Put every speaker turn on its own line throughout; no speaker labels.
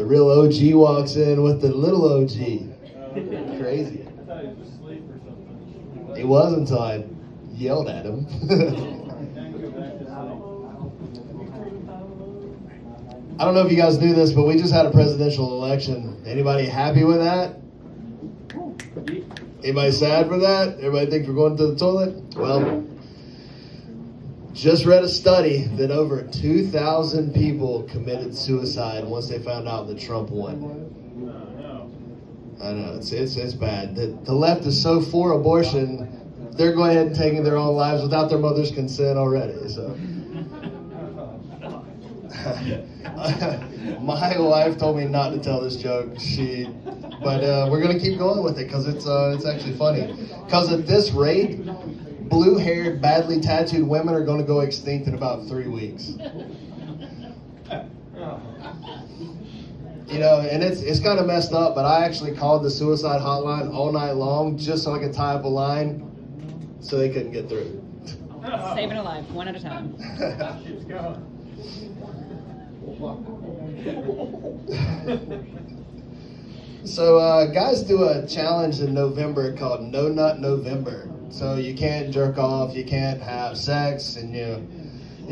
The real OG walks in with the little OG. Crazy.
I thought he was asleep or something.
He was until I yelled at him. I don't know if you guys knew this, but we just had a presidential election. Anybody happy with that? Anybody sad for that? Everybody think we're going to the toilet? Well, just read a study that over 2,000 people committed suicide once they found out that Trump won. I know, it's bad. The left is so for abortion, they're going ahead and taking their own lives without their mother's consent already. So, my wife told me not to tell this joke. But we're gonna keep going with it because it's actually funny. Because at this rate, blue-haired, badly tattooed women are going to go extinct in about 3 weeks. You know, and it's kind of messed up, but I actually called the suicide hotline all night long just so I could tie up a line so they couldn't get through.
Saving a life, one at a time.
Keeps going.
So guys do a challenge in November called No Nut November. So you can't jerk off, you can't have sex, and you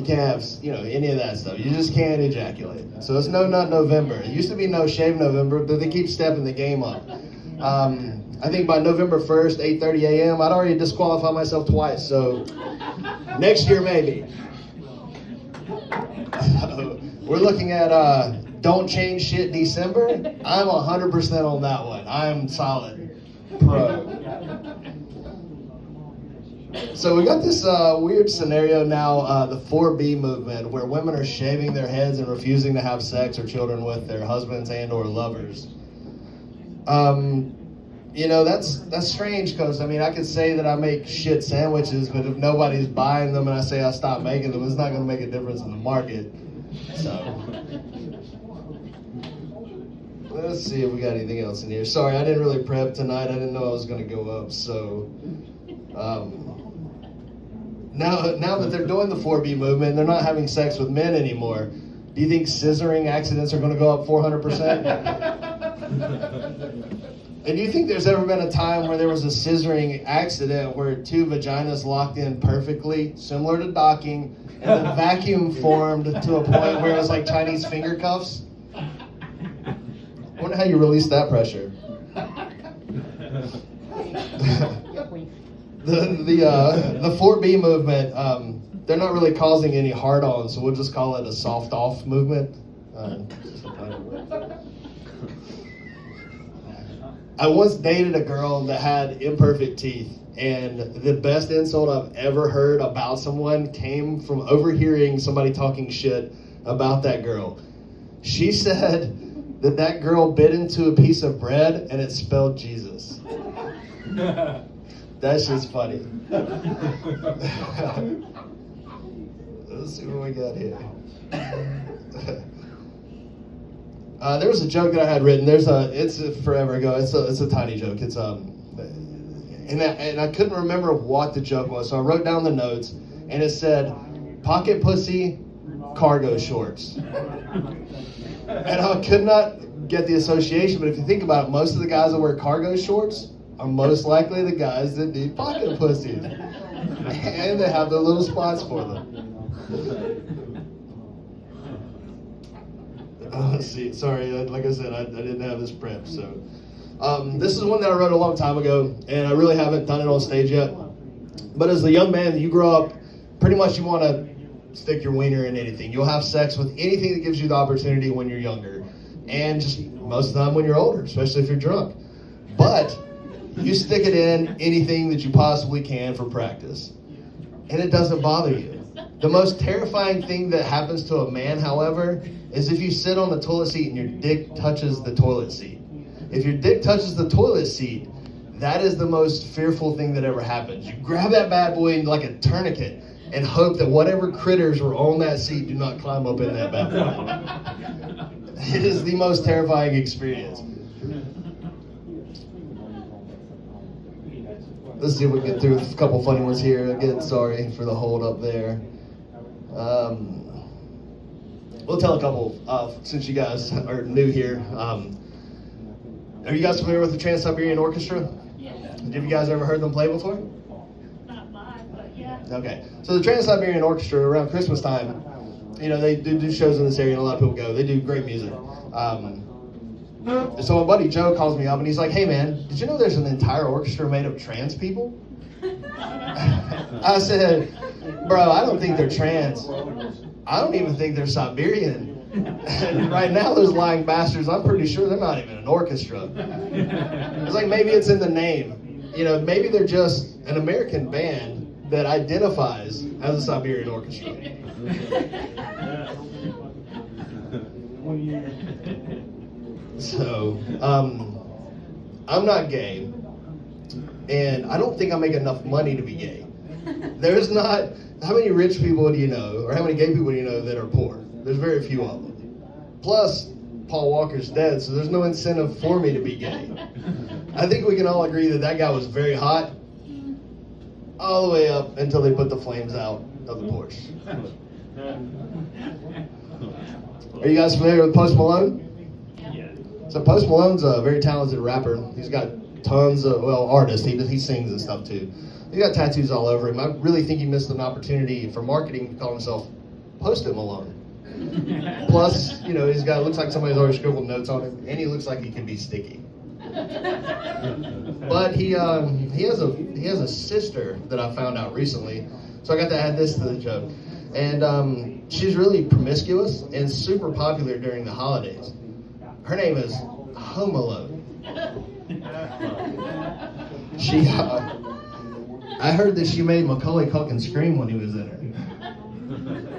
can't have any of that stuff. You just can't ejaculate. So it's No Nut November. It used to be No Shave November, but they keep stepping the game up. I think by November 1st, 8:30 a.m., I'd already disqualified myself twice. So next year maybe. So we're looking at Don't Change Shit December. I'm 100% on that one. I'm solid pro. So we got this weird scenario now, the 4B movement, where women are shaving their heads and refusing to have sex or children with their husbands and or lovers. That's strange because, I could say that I make shit sandwiches, but if nobody's buying them and I say I stop making them, it's not going to make a difference in the market. So, let's see if we got anything else in here. Sorry, I didn't really prep tonight. I didn't know I was going to go up. So, now that they're doing the 4B movement, they're not having sex with men anymore. Do you think scissoring accidents are going to go up 400%? And do you think there's ever been a time where there was a scissoring accident where two vaginas locked in perfectly, similar to docking, and the vacuum formed to a point where it was like Chinese finger cuffs? I wonder how you release that pressure. The 4B movement, they're not really causing any hard-on, so we'll just call it a soft-off movement. I once dated a girl that had imperfect teeth, and the best insult I've ever heard about someone came from overhearing somebody talking shit about that girl. She said that girl bit into a piece of bread and it spelled Jesus. That's just funny. Let's see what we got here. There was a joke that I had written. It's forever ago. It's a tiny joke. It's and I couldn't remember what the joke was, so I wrote down the notes, and it said, "Pocket pussy, cargo shorts." And I could not get the association, but if you think about it, most of the guys that wear cargo shorts are most likely the guys that need pocket pussies, and they have their little spots for them. Let's see. Sorry, like I said, I didn't have this prep. So this is one that I wrote a long time ago, and I really haven't done it on stage yet. But as a young man, you grow up, pretty much you want to stick your wiener in anything. You'll have sex with anything that gives you the opportunity when you're younger, and just most of the time when you're older, especially if you're drunk. But you stick it in anything that you possibly can for practice, and it doesn't bother you. The most terrifying thing that happens to a man, however, is if you sit on the toilet seat and your dick touches the toilet seat. If your dick touches the toilet seat, that is the most fearful thing that ever happens. You grab that bad boy in like a tourniquet and hope that whatever critters were on that seat do not climb up in that bad boy. It is the most terrifying experience. Let's see if we can get through a couple funny ones here. Again, sorry for the hold up there. we'll tell a couple since you guys are new here. Are you guys familiar with the Trans-Siberian Orchestra? Have you guys ever heard them play before?
Not live, but yeah.
Okay. So the Trans-Siberian Orchestra, around Christmas time, they do shows in this area, and a lot of people go. They do great music. So my buddy Joe calls me up, and he's like, "Hey man, did you know there's an entire orchestra made of trans people?" I said, "Bro, I don't think they're trans. I don't even think they're Siberian. And right now, those lying bastards, I'm pretty sure they're not even an orchestra." It's like, maybe it's in the name. Maybe they're just an American band that identifies as a Siberian orchestra. So, I'm not gay, and I don't think I make enough money to be gay. There's not, how many rich people do you know, or how many gay people do you know that are poor? There's very few of them. Plus, Paul Walker's dead, so there's no incentive for me to be gay. I think we can all agree that guy was very hot, all the way up until they put the flames out of the Porsche. Are you guys familiar with Post Malone? So Post Malone's a very talented rapper. He's got tons of, artists. He sings and stuff too. He's got tattoos all over him. I really think he missed an opportunity for marketing to call himself Post-it Malone. Plus, he's got, looks like somebody's already scribbled notes on him, and he looks like he could be sticky. But he has a sister that I found out recently, so I got to add this to the joke. And she's really promiscuous and super popular during the holidays. Her name is Home Alone. I heard that she made Macaulay Culkin scream when he was in her.